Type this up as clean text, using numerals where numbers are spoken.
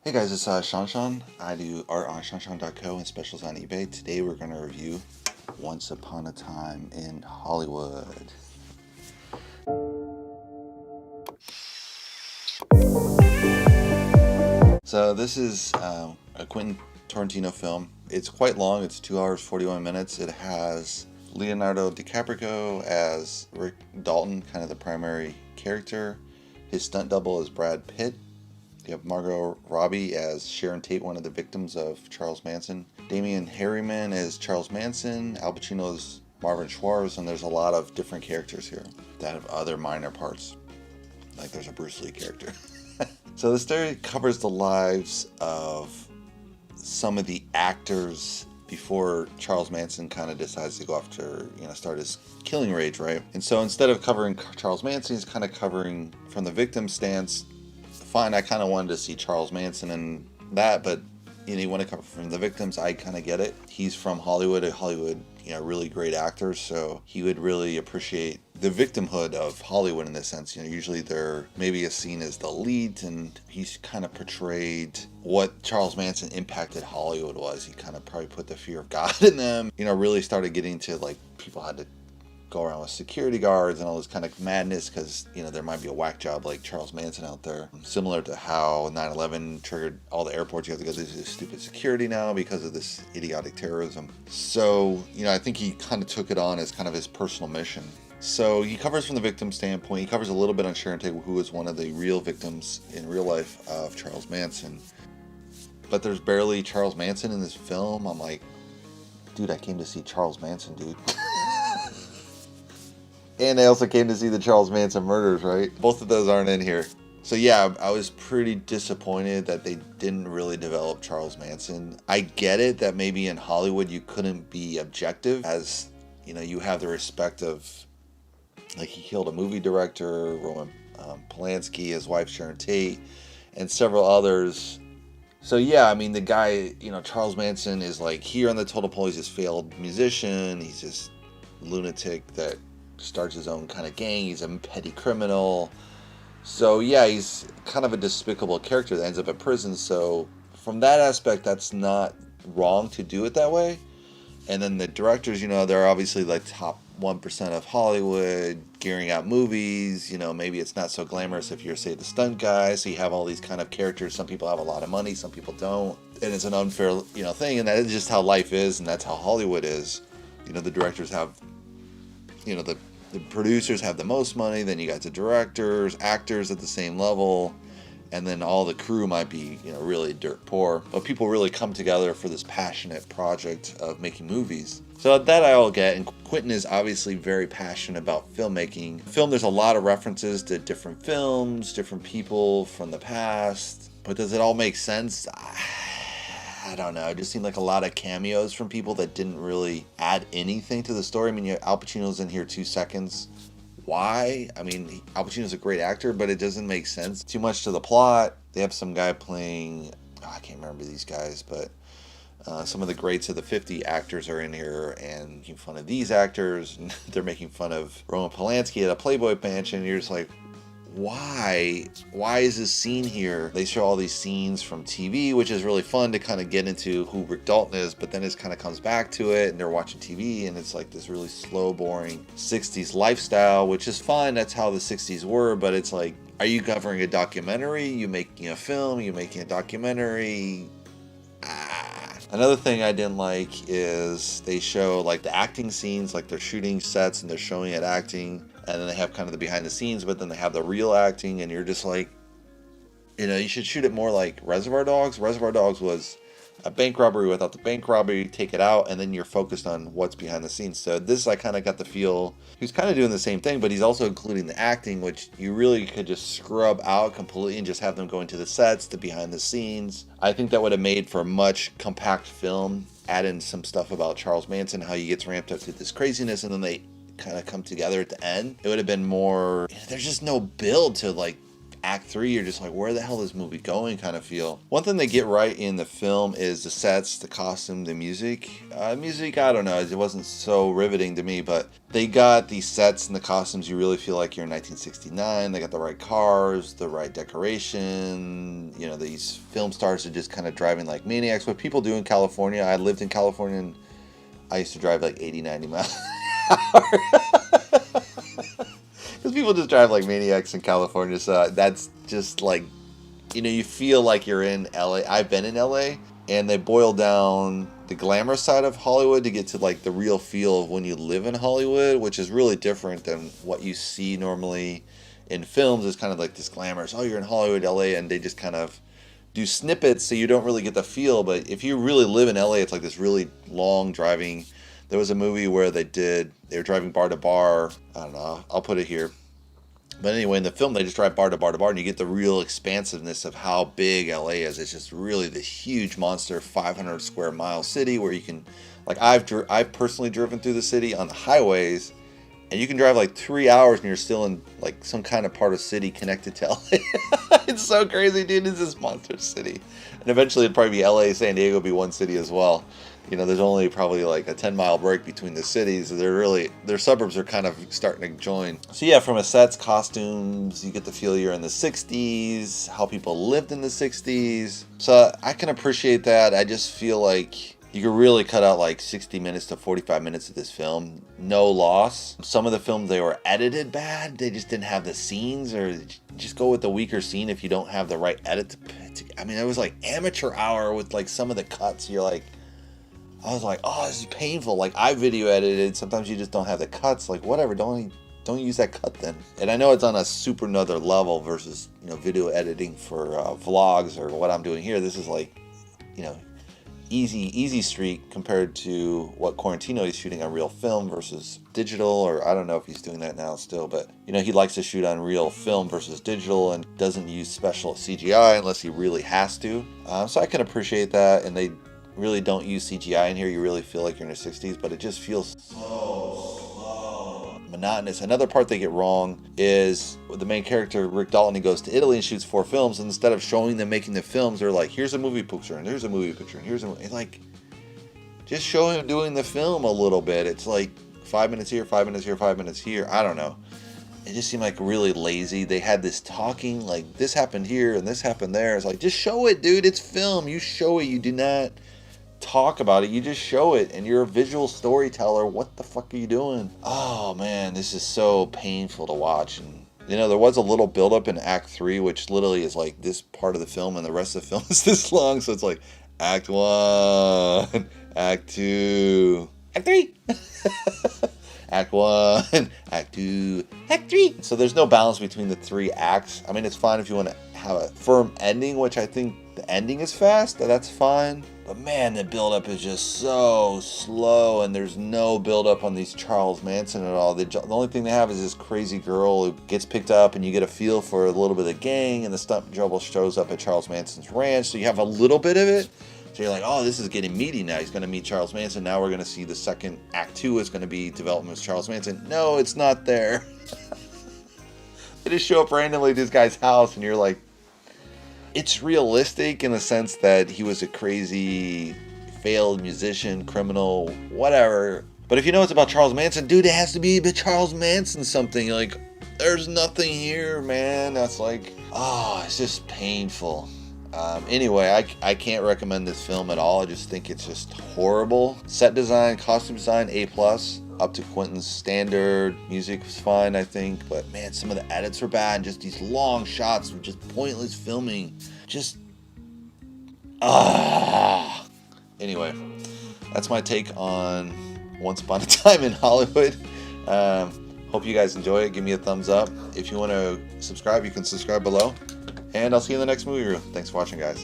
Hey guys, it's ShawNshawN. I do art on ShawNshawN.co and specials on eBay. Today we're going to review Once Upon a Time in Hollywood. So this is a Quentin Tarantino film. It's quite long. It's 2 hours 41 minutes. It has Leonardo DiCaprio as Rick Dalton, kind of the primary character. His stunt double is Brad Pitt. You have Margot Robbie as Sharon Tate, one of the victims of Charles Manson. Damian Harriman as Charles Manson. Al Pacino as Marvin Schwartz, and there's a lot of different characters here that have other minor parts. Like there's a Bruce Lee character. So the story covers the lives of some of the actors before Charles Manson kind of decides to go after, start his killing rage, right? And so instead of covering Charles Manson, he's kind of covering from the victim stance. Fine, I kind of wanted to see Charles Manson and that, but you want to come from the victims. I kind of get it. He's from Hollywood, really great actor, so he would really appreciate the victimhood of Hollywood in this sense. Usually they're maybe a scene as the lead, and he's kind of portrayed what Charles Manson impacted Hollywood was. He kind of probably put the fear of God in them. Really started getting to like people had to go around with security guards and all this kind of madness because there might be a whack job like Charles Manson out there, similar to how 9/11 triggered all the airports. You have to go through this stupid security now because of this idiotic terrorism. So I think he kind of took it on as kind of his personal mission. So he covers from the victim standpoint. He covers a little bit on Sharon Tate, who was one of the real victims in real life of Charles Manson, but there's barely Charles Manson in this film. I'm like, dude, I came to see Charles Manson, dude. And I also came to see the Charles Manson murders, right? Both of those aren't in here. So yeah, I was pretty disappointed that they didn't really develop Charles Manson. I get it that maybe in Hollywood you couldn't be objective, as you have the respect of, like, he killed a movie director, Roman Polanski, his wife Sharon Tate, and several others. So yeah, I mean, the guy, Charles Manson is like here on the totem pole. He's this failed musician. He's this lunatic that starts his own kind of gang. He's a petty criminal. So yeah, he's kind of a despicable character that ends up in prison. So from that aspect, that's not wrong to do it that way. And then the directors, they're obviously like top 1% of Hollywood, gearing out movies. Maybe it's not so glamorous if you're, say, the stunt guy. So you have all these kind of characters. Some people have a lot of money, some people don't. And it's an unfair, thing. And that is just how life is, and that's how Hollywood is. The directors have, the producers have the most money, then you got the directors, actors at the same level, and then all the crew might be, really dirt poor. But people really come together for this passionate project of making movies. So that I all get, and Quentin is obviously very passionate about filmmaking. Film, there's a lot of references to different films, different people from the past, but does it all make sense? I don't know. It just seemed like a lot of cameos from people that didn't really add anything to the story. I mean, Al Pacino's in here 2 seconds. Why? I mean, Al Pacino's a great actor, but it doesn't make sense. Too much to the plot. They have some guy playing, I can't remember these guys, but some of the greats of the 50 actors are in here and making fun of these actors. They're making fun of Roman Polanski at a Playboy mansion. And you're just like, why is this scene here? They show all these scenes from TV, which is really fun to kind of get into who Rick Dalton is, but then it kind of comes back to it and they're watching TV and it's like this really slow, boring 60s lifestyle, which is fine. That's how the 60s were, but it's like, are you covering a documentary? You making a film? You making a documentary? Another thing I didn't like is they show like the acting scenes, like they're shooting sets and they're showing it acting, and then they have kind of the behind the scenes, but then they have the real acting, and you're just like, you should shoot it more like Reservoir Dogs. Reservoir Dogs was a bank robbery without the bank robbery, take it out, and then you're focused on what's behind the scenes. So this, I kind of got the feel he's kind of doing the same thing, but he's also including the acting, which you really could just scrub out completely and just have them go into the sets, the behind the scenes. I think that would have made for a much compact film. Add in some stuff about Charles Manson, how he gets ramped up to this craziness, and then they kind of come together at the end. It would have been more, there's just no build to like Act 3, you're just like, where the hell is this movie going kind of feel. One thing they get right in the film is the sets, the costume, the music. Music, I don't know, it wasn't so riveting to me, but they got the sets and the costumes, you really feel like you're in 1969. They got the right cars, the right decoration. You know, these film stars are just kind of driving like maniacs. What people do in California, I lived in California and I used to drive like 80, 90 miles an hour. Because people just drive like maniacs in California, so that's just like, you know, you feel like you're in LA. I've been in LA, and they boil down the glamorous side of Hollywood to get to like the real feel of when you live in Hollywood, which is really different than what you see normally in films. It's kind of like this glamorous, oh, you're in Hollywood, LA, and they just kind of do snippets so you don't really get the feel. But if you really live in LA, it's like this really long driving. There was a movie where they were driving bar to bar. I don't know, I'll put it here. But anyway, in the film, they just drive bar to bar to bar, and you get the real expansiveness of how big LA is. It's just really this huge monster, 500 square mile city where you can, like, I've personally driven through the city on the highways, and you can drive like 3 hours and you're still in like some kind of part of city connected to LA. It's so crazy, dude. It's this monster city. And eventually it'd probably be LA, San Diego would be one city as well. You know, there's only probably like a 10-mile break between the cities. Their suburbs are kind of starting to join. So yeah, from a sets, costumes, you get the feel you're in the 60s, how people lived in the 60s. So I can appreciate that. I just feel like you could really cut out like 60 minutes to 45 minutes of this film. No loss. Some of the films, they were edited bad. They just didn't have the scenes, or just go with the weaker scene if you don't have the right edit. I mean, it was like amateur hour with like some of the cuts. You're like, I was like, oh, this is painful. Like, I video edited. Sometimes you just don't have the cuts. Like, whatever. Don't use that cut then. And I know it's on a super another level versus, you know, video editing for vlogs or what I'm doing here. This is like, you know, easy street compared to what Quarantino is shooting on real film versus digital, or I don't know if he's doing that now still, but you know, he likes to shoot on real film versus digital and doesn't use special CGI unless he really has to. So I can appreciate that, and they really don't use CGI in here. You really feel like you're in the 60s, but it just feels so slow, monotonous. Another part they get wrong is with the main character, Rick Dalton. He goes to Italy and shoots 4 films, and instead of showing them making the films, they're like, here's a movie picture, and here's a movie picture, and here's a movie. Like, just show him doing the film a little bit. It's like 5 minutes here, 5 minutes here, 5 minutes here. I don't know. It just seemed like really lazy. They had this talking, like, this happened here and this happened there. It's like, just show it, dude. It's film. You show it. You do not talk about it. You just show it, and you're a visual storyteller. What the fuck are you doing? Oh man, this is so painful to watch. And you know, there was a little buildup in Act 3, which literally is like this part of the film, and the rest of the film is this long. So it's like Act 1, Act 2, Act 3. Act 1, Act 2, Act 3. So there's no balance between the 3 acts. I mean, it's fine if you want to have a firm ending, which I think the ending is fast. That's fine. But man, the build-up is just so slow, and there's no build-up on these Charles Manson at all. The only thing they have is this crazy girl who gets picked up, and you get a feel for a little bit of the gang, and the stunt double shows up at Charles Manson's ranch, so you have a little bit of it. So you're like, oh, this is getting meaty now. He's going to meet Charles Manson. Now we're going to see the second Act 2 is going to be development with Charles Manson. No, it's not there. They just show up randomly at this guy's house, and you're like, it's realistic in the sense that he was a crazy, failed musician, criminal, whatever. But if you know it's about Charles Manson, dude, it has to be about Charles Manson something. Like, there's nothing here, man. That's like, oh, it's just painful. Anyway, I can't recommend this film at all. I just think it's just horrible. Set design, costume design, A+. Up to Quentin's standard. Music was fine, I think. But man, some of the edits were bad. And just these long shots of just pointless filming. Just, Anyway, that's my take on Once Upon a Time in Hollywood. Hope you guys enjoy it. Give me a thumbs up. If you want to subscribe, you can subscribe below. And I'll see you in the next movie review. Thanks for watching, guys.